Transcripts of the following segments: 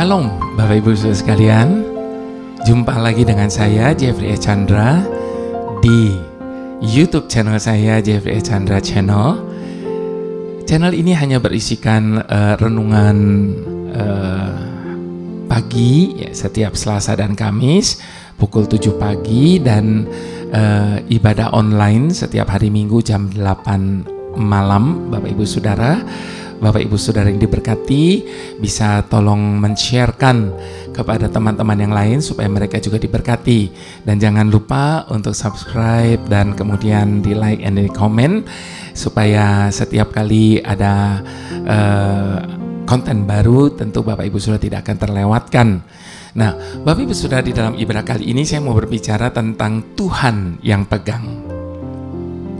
Shalom Bapak Ibu Saudara sekalian. Jumpa lagi dengan saya Jeffrey E. Chandra di YouTube channel saya, Jeffrey E. Chandra Channel. Channel ini hanya berisikan renungan pagi ya, setiap Selasa dan Kamis pukul 7 pagi dan ibadah online setiap hari Minggu jam 8 malam. Bapak Ibu Saudara yang diberkati, bisa tolong men-sharekan kepada teman-teman yang lain supaya mereka juga diberkati. Dan jangan lupa untuk subscribe dan kemudian di like and di comment supaya setiap kali ada konten baru tentu Bapak Ibu Saudara tidak akan terlewatkan. Nah, Bapak Ibu Saudara, di dalam ibadah kali ini saya mau berbicara tentang Tuhan yang pegang.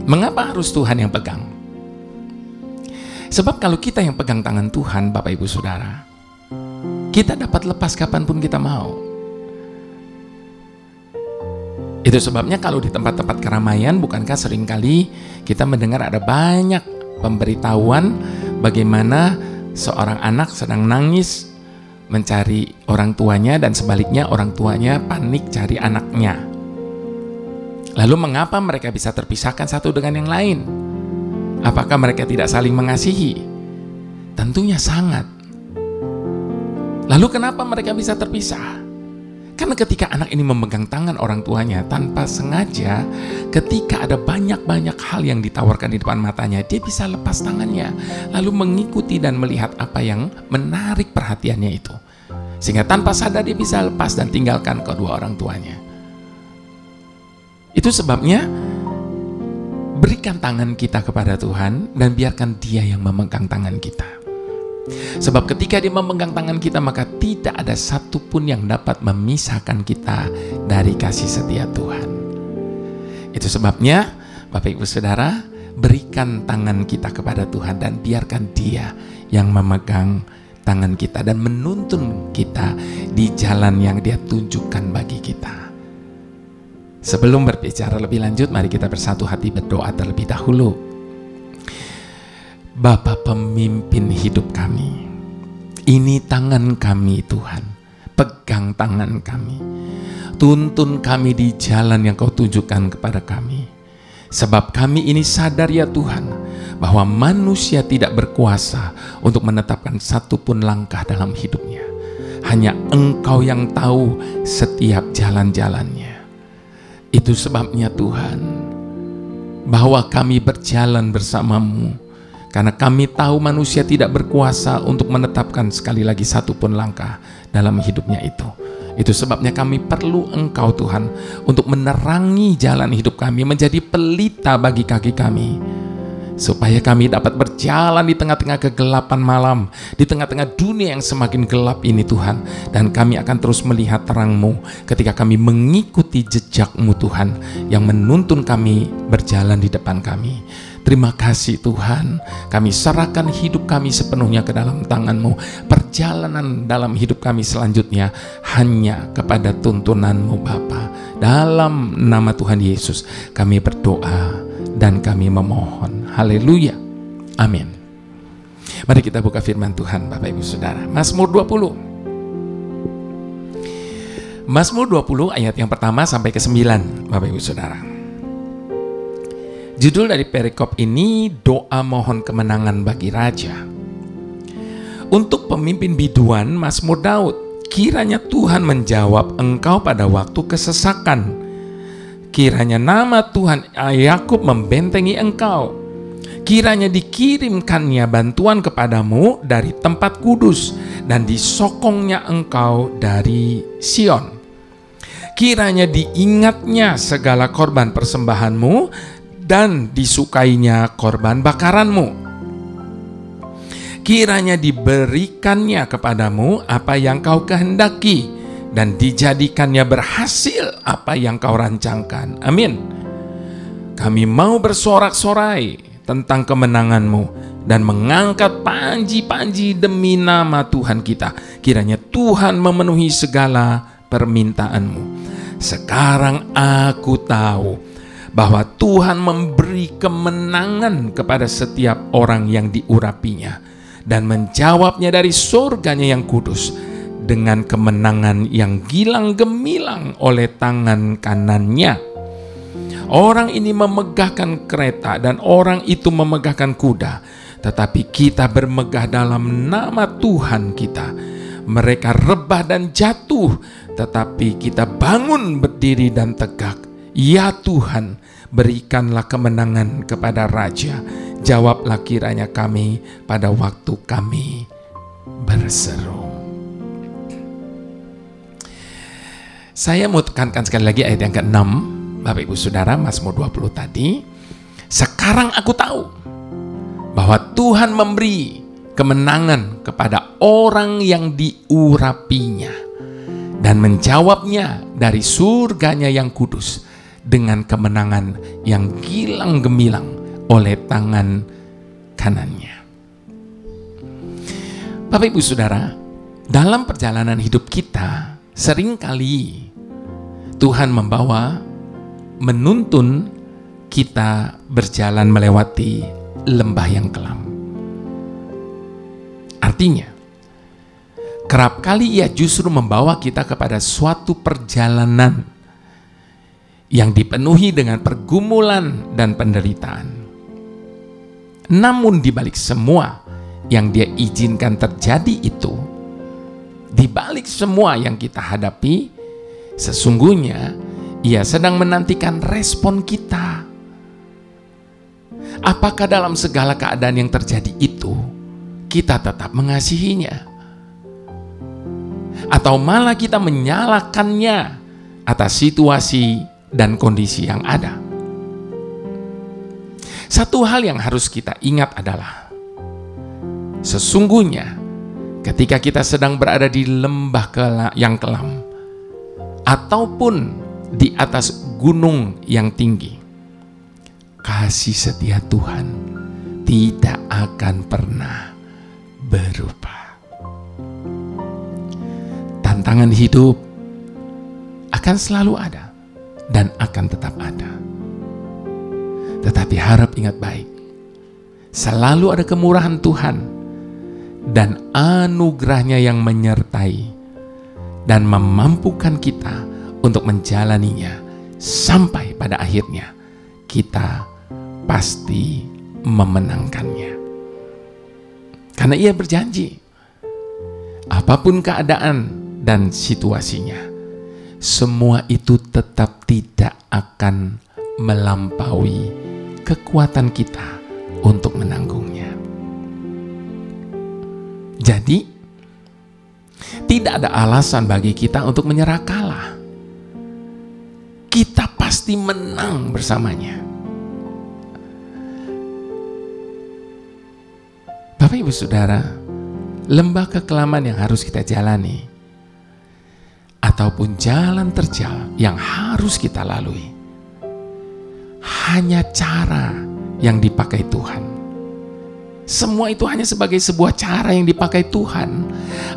Mengapa harus Tuhan yang pegang? Sebab kalau kita yang pegang tangan Tuhan, Bapak Ibu Saudara, kita dapat lepas kapanpun kita mau. Itu sebabnya kalau di tempat-tempat keramaian, bukankah seringkali kita mendengar ada banyak pemberitahuan bagaimana seorang anak sedang nangis mencari orang tuanya dan sebaliknya orang tuanya panik cari anaknya. Lalu mengapa mereka bisa terpisahkan satu dengan yang lain? Apakah mereka tidak saling mengasihi? Tentunya sangat. Lalu kenapa mereka bisa terpisah? Karena ketika anak ini memegang tangan orang tuanya tanpa sengaja, ketika ada banyak-banyak hal yang ditawarkan di depan matanya, dia bisa lepas tangannya, lalu mengikuti dan melihat apa yang menarik perhatiannya itu. Sehingga tanpa sadar dia bisa lepas dan tinggalkan kedua orang tuanya. Itu sebabnya berikan tangan kita kepada Tuhan dan biarkan Dia yang memegang tangan kita. Sebab ketika Dia memegang tangan kita, maka tidak ada satupun yang dapat memisahkan kita dari kasih setia Tuhan. Itu sebabnya Bapak Ibu Saudara, berikan tangan kita kepada Tuhan dan biarkan Dia yang memegang tangan kita dan menuntun kita di jalan yang Dia tunjukkan bagi kita. Sebelum berbicara lebih lanjut, mari kita bersatu hati berdoa terlebih dahulu. Bapa pemimpin hidup kami, ini tangan kami Tuhan, pegang tangan kami, tuntun kami di jalan yang Kau tunjukkan kepada kami. Sebab kami ini sadar ya Tuhan, bahwa manusia tidak berkuasa untuk menetapkan satupun langkah dalam hidupnya. Hanya Engkau yang tahu setiap jalan-jalannya. Itu sebabnya Tuhan, bahwa kami berjalan bersama-Mu, karena kami tahu manusia tidak berkuasa untuk menetapkan sekali lagi satupun langkah dalam hidupnya itu. Itu sebabnya kami perlu Engkau Tuhan untuk menerangi jalan hidup kami, menjadi pelita bagi kaki kami, supaya kami dapat berjalan di tengah-tengah kegelapan malam, di tengah-tengah dunia yang semakin gelap ini Tuhan. Dan kami akan terus melihat terang-Mu ketika kami mengikuti jejak-Mu Tuhan, yang menuntun kami berjalan di depan kami. Terima kasih Tuhan, kami serahkan hidup kami sepenuhnya ke dalam tangan-Mu. Perjalanan dalam hidup kami selanjutnya hanya kepada tuntunan-Mu Bapa. Dalam nama Tuhan Yesus kami berdoa dan kami memohon. Haleluya. Amin. Mari kita buka firman Tuhan Bapak Ibu Saudara. Mazmur 20. Mazmur 20 ayat yang pertama sampai ke 9 Bapak Ibu Saudara. Judul dari perikop ini, doa mohon kemenangan bagi raja. Untuk pemimpin biduan, Mazmur Daud. Kiranya Tuhan menjawab engkau pada waktu kesesakan. Kiranya nama Tuhan Yakub membentengi engkau. Kiranya dikirimkannya bantuan kepadamu dari tempat kudus dan disokongnya engkau dari Sion. Kiranya diingatnya segala korban persembahanmu dan disukainya korban bakaranmu. Kiranya diberikannya kepadamu apa yang kau kehendaki dan dijadikannya berhasil apa yang kau rancangkan. Amin. Kami mau bersorak-sorai tentang kemenangan-Mu dan mengangkat panji-panji demi nama Tuhan kita. Kiranya Tuhan memenuhi segala permintaan-Mu. Sekarang aku tahu bahwa Tuhan memberi kemenangan kepada setiap orang yang diurapinya dan menjawabnya dari surganya yang kudus. dengan kemenangan yang gilang gemilang oleh tangan kanannya. Orang ini memegahkan kereta dan orang itu memegahkan kuda, tetapi kita bermegah dalam nama Tuhan kita. Mereka rebah dan jatuh, tetapi kita bangun berdiri dan tegak. Ya Tuhan, berikanlah kemenangan kepada Raja. Jawablah kiranya kami pada waktu kami berseru. Saya mau tekankan sekali lagi ayat yang ke-6, Bapak Ibu Saudara, Mazmur 20 tadi. Sekarang aku tahu bahwa Tuhan memberi kemenangan kepada orang yang diurapinya dan menjawabnya dari surganya yang kudus dengan kemenangan yang gilang gemilang oleh tangan kanannya. Bapak Ibu Saudara, dalam perjalanan hidup kita seringkali Tuhan menuntun kita berjalan melewati lembah yang kelam. Artinya, kerap kali Ia justru membawa kita kepada suatu perjalanan yang dipenuhi dengan pergumulan dan penderitaan. Namun di balik semua yang Dia izinkan terjadi itu, di balik semua yang kita hadapi, sesungguhnya Ia sedang menantikan respon kita. Apakah dalam segala keadaan yang terjadi itu, kita tetap mengasihinya? Atau malah kita menyalahkannya atas situasi dan kondisi yang ada? Satu hal yang harus kita ingat adalah, sesungguhnya ketika kita sedang berada di lembah yang kelam ataupun di atas gunung yang tinggi, kasih setia Tuhan tidak akan pernah berubah. Tantangan hidup akan selalu ada dan akan tetap ada. Tetapi harap ingat baik, selalu ada kemurahan Tuhan dan anugerahnya yang menyertai dan memampukan kita untuk menjalaninya sampai pada akhirnya kita pasti memenangkannya. Karena Ia berjanji, apapun keadaan dan situasinya, semua itu tetap tidak akan melampaui kekuatan kita untuk menanggungnya. Jadi, tidak ada alasan bagi kita untuk menyerah kalah. Kita pasti menang bersamanya. Bapak Ibu Saudara, lembah kekelaman yang harus kita jalani, ataupun jalan terjal yang harus kita lalui, hanya cara yang dipakai Tuhan. Semua itu hanya sebagai sebuah cara yang dipakai Tuhan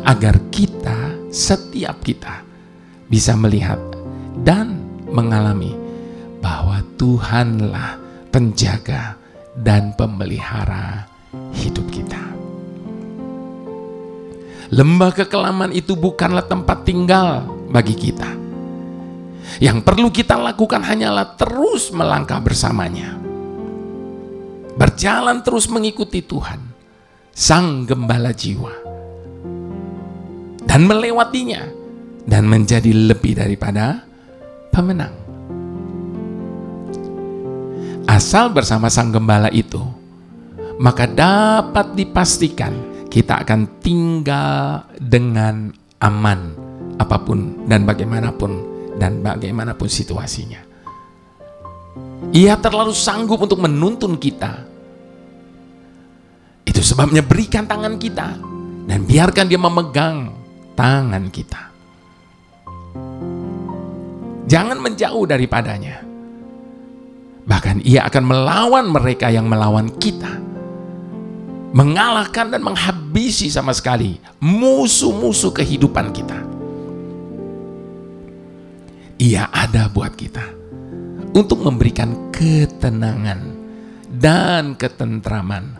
agar kita, setiap kita, bisa melihat dan mengalami bahwa Tuhanlah penjaga dan pemelihara hidup kita. Lembah kekelaman itu bukanlah tempat tinggal bagi kita. Yang perlu kita lakukan hanyalah terus melangkah bersamanya, berjalan terus mengikuti Tuhan, Sang Gembala jiwa, dan melewatinya dan menjadi lebih daripada pemenang. Asal bersama Sang Gembala itu, maka dapat dipastikan kita akan tinggal dengan aman apapun dan bagaimanapun situasinya. Ia terlalu sanggup untuk menuntun kita. Itu sebabnya berikan tangan kita dan biarkan Dia memegang tangan kita. Jangan menjauh daripadanya. Bahkan Ia akan melawan mereka yang melawan kita, mengalahkan dan menghabisi sama sekali musuh-musuh kehidupan kita. Ia ada buat kita untuk memberikan ketenangan dan ketentraman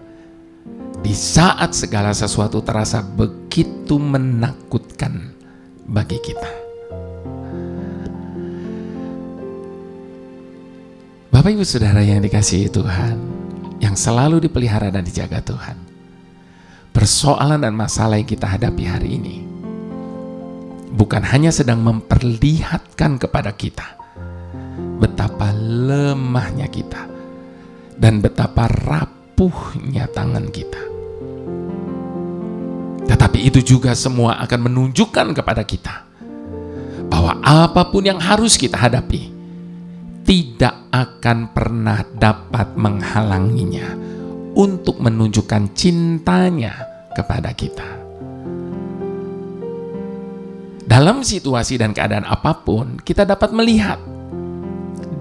di saat segala sesuatu terasa begitu menakutkan bagi kita. Bapak Ibu Saudara yang dikasihi Tuhan, yang selalu dipelihara dan dijaga Tuhan, persoalan dan masalah yang kita hadapi hari ini bukan hanya sedang memperlihatkan kepada kita betapa lemahnya kita dan betapa rapuhnya tangan kita, tetapi itu juga semua akan menunjukkan kepada kita bahwa apapun yang harus kita hadapi tidak akan pernah dapat menghalanginya untuk menunjukkan cintanya kepada kita. Dalam situasi dan keadaan apapun, kita dapat melihat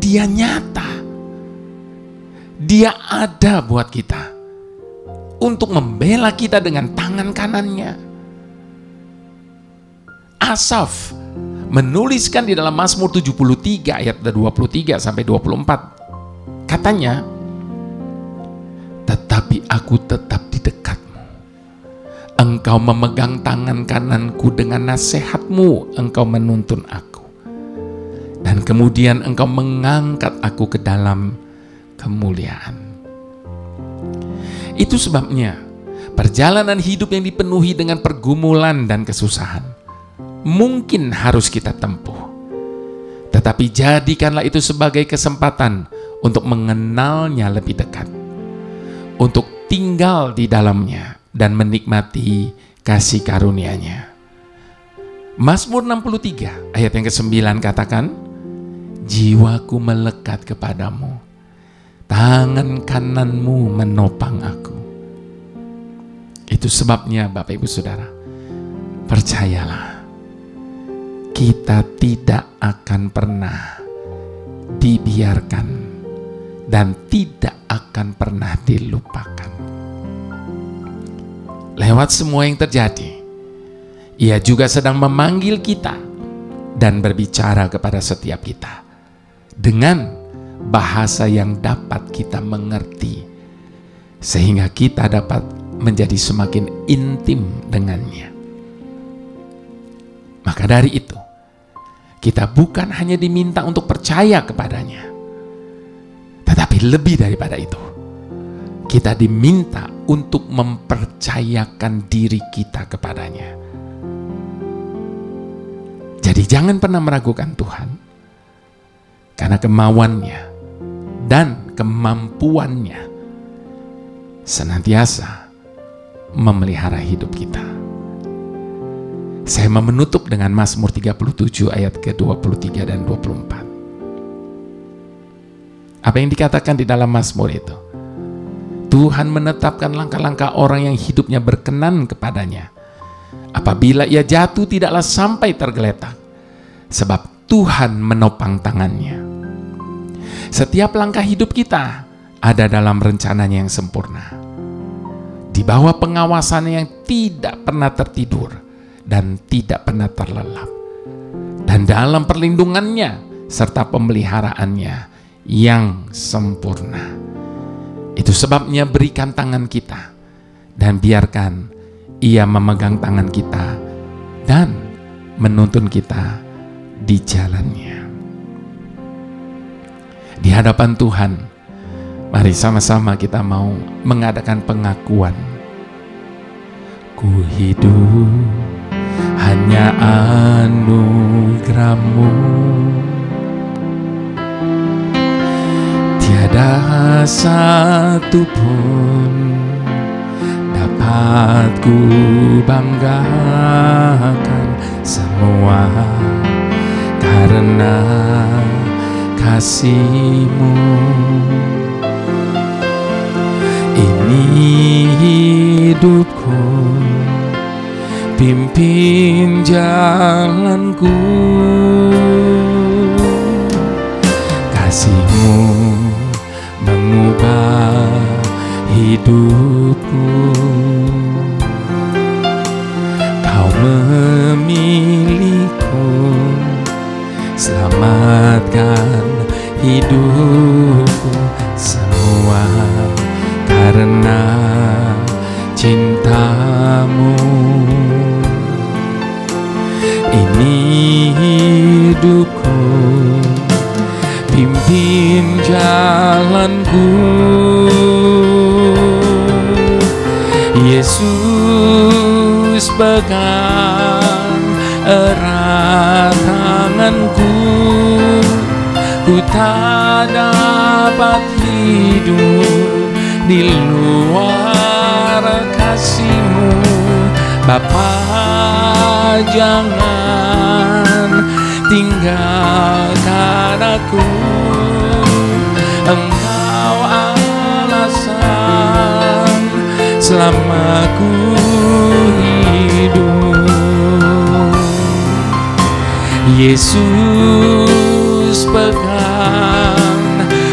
Dia nyata. Dia ada buat kita untuk membela kita dengan tangan kanannya. Asaf menuliskan di dalam Mazmur 73 ayat 23 sampai 24. Katanya, "Tetapi aku tetap di dekatmu. Engkau memegang tangan kananku dengan nasihatmu, engkau menuntun aku. Dan kemudian engkau mengangkat aku ke dalam kemuliaan." Itu sebabnya perjalanan hidup yang dipenuhi dengan pergumulan dan kesusahan mungkin harus kita tempuh. Tetapi jadikanlah itu sebagai kesempatan untuk mengenalnya lebih dekat, untuk tinggal di dalamnya dan menikmati kasih karunia-Nya. Mazmur 63 ayat yang ke-9 katakan, "Jiwaku melekat kepadamu, tangan kananmu menopang aku." Itu sebabnya Bapak Ibu Saudara, percayalah, kita tidak akan pernah dibiarkan dan tidak akan pernah dilupakan. Lewat semua yang terjadi, Ia juga sedang memanggil kita dan berbicara kepada setiap kita dengan bahasa yang dapat kita mengerti, sehingga kita dapat menjadi semakin intim dengannya. Maka dari itu, kita bukan hanya diminta untuk percaya kepadanya, tetapi lebih daripada itu, kita diminta untuk mempercayakan diri kita kepadanya. Jadi jangan pernah meragukan Tuhan, karena kemauannya dan kemampuannya senantiasa memelihara hidup kita. Saya mau menutup dengan Mazmur 37 ayat ke-23 dan 24. Apa yang dikatakan di dalam Mazmur itu? Tuhan menetapkan langkah-langkah orang yang hidupnya berkenan kepadanya. Apabila ia jatuh tidaklah sampai tergeletak, sebab Tuhan menopang tangannya. Setiap langkah hidup kita ada dalam rencananya yang sempurna, di bawah pengawasannya yang tidak pernah tertidur dan tidak pernah terlelap, dan dalam perlindungannya serta pemeliharaannya yang sempurna. Itu sebabnya berikan tangan kita dan biarkan Ia memegang tangan kita dan menuntun kita di jalannya. Di hadapan Tuhan, mari sama-sama kita mau mengadakan pengakuan. Ku hidup hanya anugerah-Mu, tiada satu pun dapat ku banggakan, semua karena kasih-Mu. Ini hidupku, pimpin jalanku, kasih-Mu mengubah hidupku. Kau memilihku, selamatkan hidupku, semua karena cinta-Mu. Ini hidupku, pimpin jalanku. Yesus pegang erat tanganku, ku tak dapat hidup di luar kasih-Mu. Bapa, jangan tinggalkan aku, Engkau alasan selama ku hidup. Yesus pegang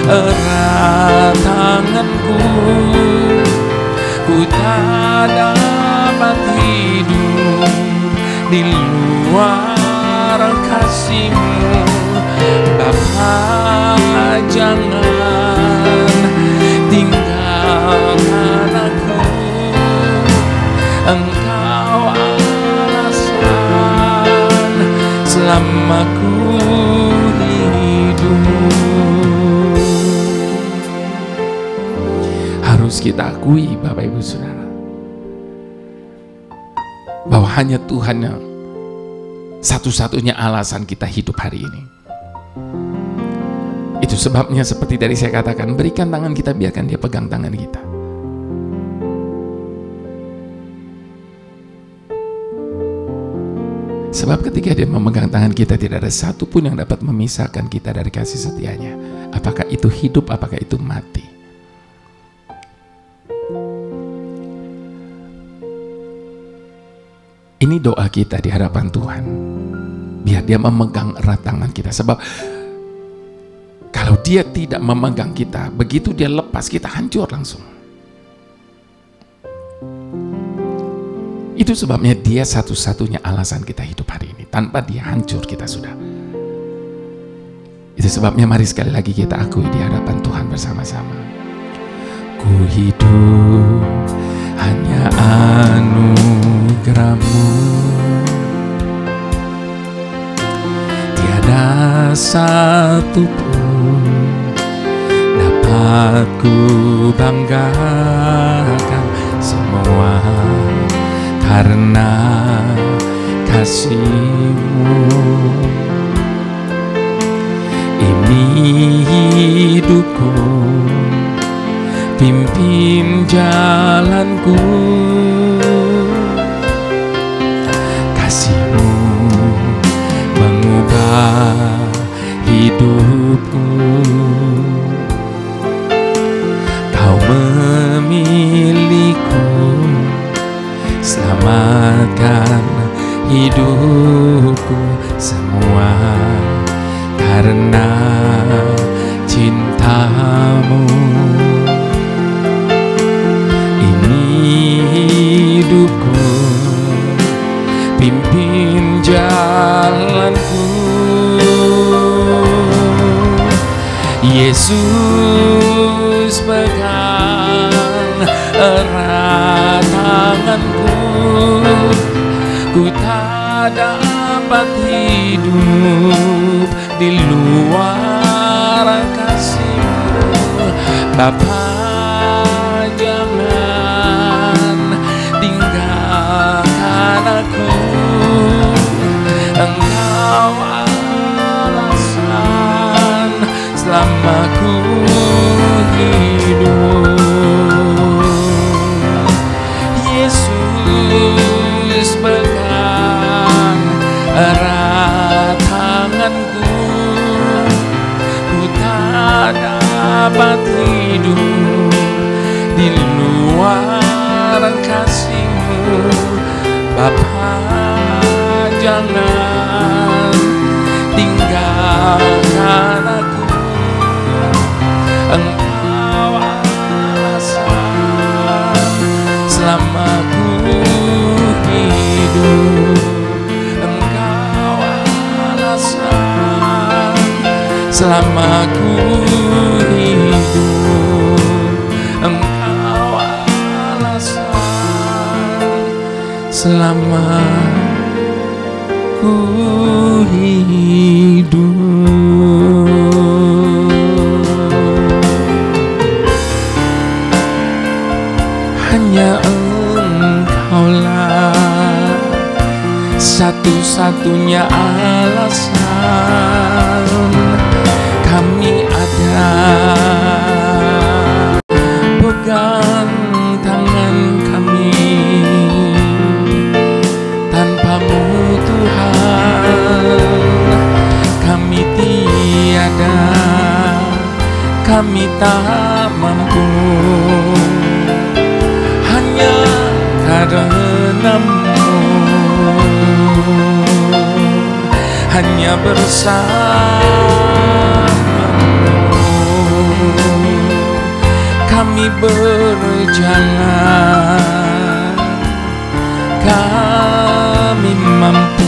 erat tanganku, ku tak dapat hidup di luar kasih-Mu. Bapa, jangan tinggalkan aku, Engkau alasan selama ku hidup. Harus kita akui, Bapak Ibu Saudara, bahwa hanya Tuhan yang satu-satunya alasan kita hidup hari ini. Itu sebabnya seperti tadi saya katakan, berikan tangan kita, biarkan Dia pegang tangan kita. Sebab ketika Dia memegang tangan kita, tidak ada satupun yang dapat memisahkan kita dari kasih setia-Nya. Apakah itu hidup, apakah itu mati. Ini doa kita di hadapan Tuhan. Biar Dia memegang erat tangan kita. Sebab kalau Dia tidak memegang kita, begitu Dia lepas, kita hancur langsung. Itu sebabnya Dia satu-satunya alasan kita hidup hari ini. Tanpa Dia hancur kita sudah. Itu sebabnya mari sekali lagi kita akui di hadapan Tuhan bersama-sama. Ku hidup hanya anugerah-Mu, tiada satupun dapat ku banggakan, semua karena kasih-Mu. Ini hidupku, pimpin jalanku. Kasih-Mu mengubah hidupku. Kau memilihku, selamatkan hidupku. Semua karena cinta-Mu. Hidupku, pimpin jalanku. Yesus pegang erat tanganku, ku tak dapat hidup di luar kasih-Mu. Bapa, aku, Engkau alasan selama ku hidup. Yesus pegang erat tanganku, ku tak dapat hidup di luar kasih-Mu. Bapa, jangan tinggalkan aku, Engkau alasan selama ku hidup. Engkau alasan selama ku hidup. Engkau alasan selama ku satu-satunya alasan kami ada. Pegang tangan kami, tanpamu Tuhan kami tiada, kami tak mampu. Hanya karenamu, hanya bersamamu kami berjalan, kami mampu.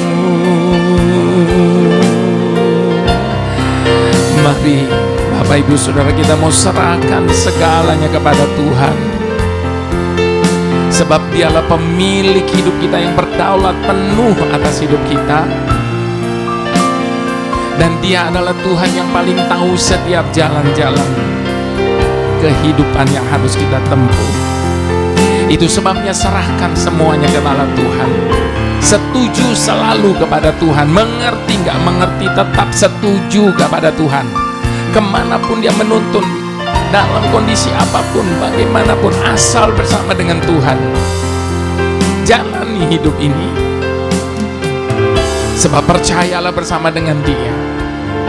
Mari Bapak Ibu Saudara kita mau serahkan segalanya kepada Tuhan, sebab Dialah pemilik hidup kita yang berdaulat penuh atas hidup kita. Dan Dia adalah Tuhan yang paling tahu setiap jalan-jalan kehidupan yang harus kita tempuh. Itu sebabnya serahkan semuanya kepada Tuhan. Setuju selalu kepada Tuhan. Mengerti nggak mengerti, tetap setuju kepada Tuhan. Kemanapun Dia menuntun, dalam kondisi apapun, bagaimanapun, asal bersama dengan Tuhan. Jalani hidup ini, sebab percayalah bersama dengan Dia,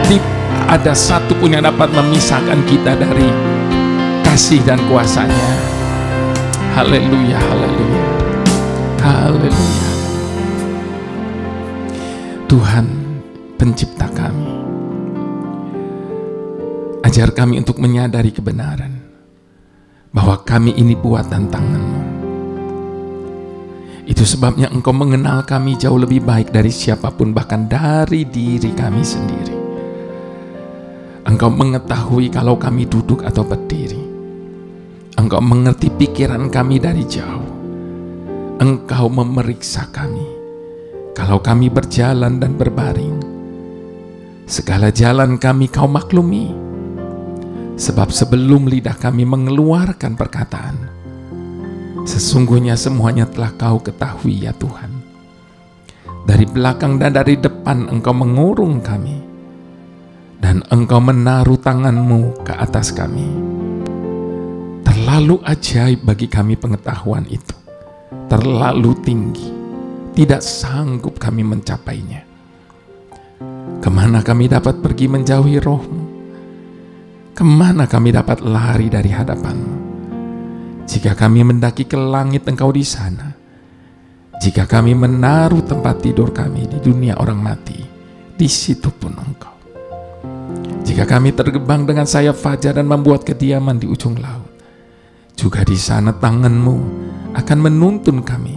tidak ada satu pun yang dapat memisahkan kita dari kasih dan kuasa-Nya. Haleluya, haleluya, haleluya. Tuhan pencipta kami, ajar kami untuk menyadari kebenaran bahwa kami ini buatan tangan-Mu. Itu sebabnya Engkau mengenal kami jauh lebih baik dari siapapun, bahkan dari diri kami sendiri. Engkau mengetahui kalau kami duduk atau berdiri. Engkau mengerti pikiran kami dari jauh. Engkau memeriksa kami kalau kami berjalan dan berbaring. Segala jalan kami Kau maklumi, sebab sebelum lidah kami mengeluarkan perkataan, sesungguhnya semuanya telah Kau ketahui ya Tuhan. Dari belakang dan dari depan Engkau mengurung kami, dan Engkau menaruh tangan-Mu ke atas kami. Terlalu ajaib bagi kami pengetahuan itu, terlalu tinggi, tidak sanggup kami mencapainya. Kemana kami dapat pergi menjauhi Roh-Mu? Kemana kami dapat lari dari hadapan-Mu? Jika kami mendaki ke langit, Engkau di sana. Jika kami menaruh tempat tidur kami di dunia orang mati, di situ pun Engkau. Jika kami tergebang dengan sayap fajar dan membuat kediaman di ujung laut, juga di sana tangan-Mu akan menuntun kami,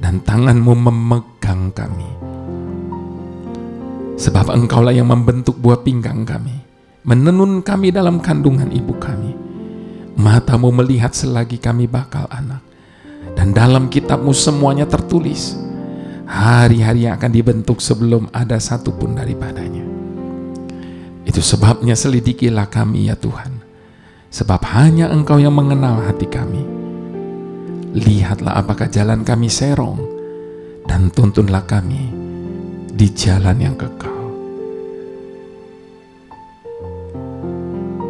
dan tangan-Mu memegang kami. Sebab Engkaulah yang membentuk buah pinggang kami, menenun kami dalam kandungan ibu kami. Mata-Mu melihat selagi kami bakal anak, dan dalam kitab-Mu semuanya tertulis, hari-hari yang akan dibentuk sebelum ada satupun daripadanya. Itu sebabnya selidikilah kami ya Tuhan, sebab hanya Engkau yang mengenal hati kami. Lihatlah apakah jalan kami serong, dan tuntunlah kami di jalan yang kekal.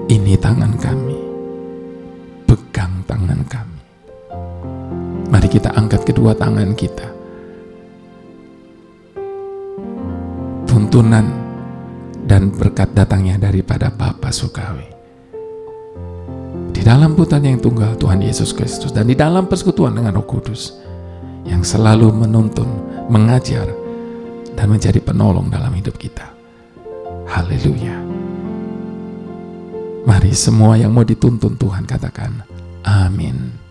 Ini tangan kami, pegang tangan kami. Mari kita angkat kedua tangan kita. Tuntunan dan berkat datangnya daripada Bapa Surgawi, di dalam putranya yang tunggal Tuhan Yesus Kristus, dan di dalam persekutuan dengan Roh Kudus yang selalu menuntun, mengajar, dan menjadi penolong dalam hidup kita. Haleluya. Mari semua yang mau dituntun Tuhan katakan amin.